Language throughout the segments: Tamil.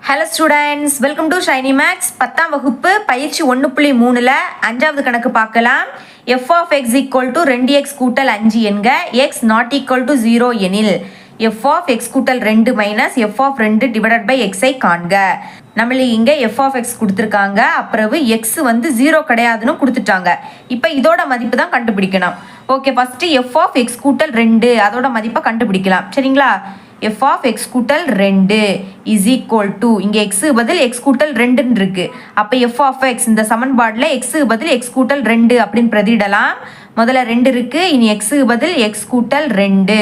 Hello students, welcome to Shiny Max. 10ஆம் வகுப்பு பயிற்சி 1.3ல் 5வது கணக்கு பார்க்கலாம். f of x equal to 2x கூட்டல் 5 என்க x not equal to 0 எனில் f of x கூட்டல் 2 minus f of 2 divided by x ஐ காண்க. நம்மளுக்கு இங்கே f of x கொடுத்துருக்காங்க, அப்புறம் x வந்து 0 கிடையாதுன்னு கொடுத்துட்டாங்க. இப்போ இதோட மதிப்பு தான் கண்டுபிடிக்கணும். Okay, first f of x கூட்டல் 2 அதோட மதிப்பை கண்டுபிடிக்கலாம். சரிங்களா? f of x கூட்டல் 2 is equal to இங்கே x பதில் x கூட்டல் 2 இருக்கு. அப்போ f of x இந்த சமன்பாடில் x பதில் x கூட்டல் 2 அப்படின்னு பிரதியிடலாம். முதல்ல 2 இருக்கு, இனி x பதில் x கூட்டல் 2,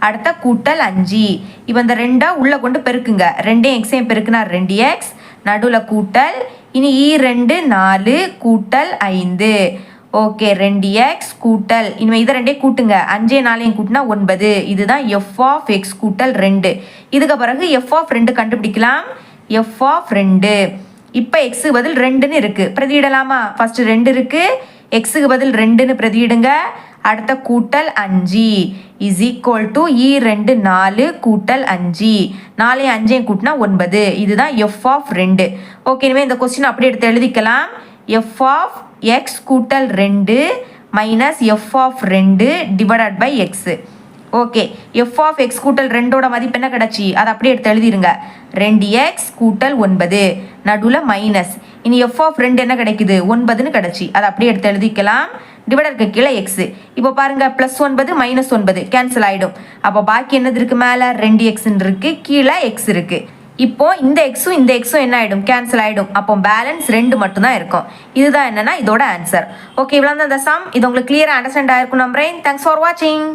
அடுத்த கூட்டல் 5. இப்போ இந்த 2 உள்ள கொண்டு பெருக்குங்க. 2 x பெருக்குனா 2x, நடுவில் கூட்டல், இனி 2 4 கூட்டல் 5. ஓகே, 2x கூட்டல், இனிமேல் இதை 2 கூட்டுங்க, 5 4 கூட்டினா 9. இதுதான் f of x கூட்டல் 2. இதுக்கு பிறகு f of 2 கண்டுபிடிக்கலாம். f of 2 இப்போ x பதில் 2ன்னு இருக்கு, பிரதியிடலாமா? ஃபர்ஸ்ட் 2 இருக்கு, x பதில் 2ன்னு பிரதியிடுங்க, அடுத்த கூட்டல் 5 இஸ் ஈக்குவல் டு 2 4 கூட்டல் 5, 4 5 கூட்டினா 9. இதுதான் f of 2. ஓகே, இனிமேல் இந்த கொஸ்டின் அப்படியே எடுத்து எழுதிக்கலாம். f of x கூட்டல் 2 minus f of 2 divided by x. Okay, f of x கூட்டல் 2ஓட மதிப்பு என்ன கிடச்சி? அதை அப்படியே எடுத்து எழுதிருங்க. 2x கூட்டல் 9, நடுவில் மைனஸ், இனி f of 2 என்ன கிடைக்குது? 9ன்னு கிடச்சி. அதை அப்படியே எடுத்து எழுதிக்கலாம். டிவைடருக்கு கீழே x. இப்போ பாருங்க, ப்ளஸ் 9 மைனஸ் 9 கேன்சல் ஆகிடும். அப்போ பாக்கி என்னது இருக்கு? மேலே 2xன்னு இருக்கு, கீழே x இருக்கு. இப்போ இந்த எக்ஸும் இந்த எக்ஸும் என்ன ஆகிடும்? கேன்சல் ஆகிடும். அப்போ பேலன்ஸ் 2 மட்டும்தான் இருக்கும். இதுதான் என்னன்னா இதோட ஆன்சர். ஓகே, இவ்வளோ தான் இந்த சம். இது உங்களுக்கு கிளியராக அண்டர்ஸ்டாண்ட் ஆயிருக்கும் நம்புறேன். தேங்க்ஸ் ஃபார் வாட்சிங்.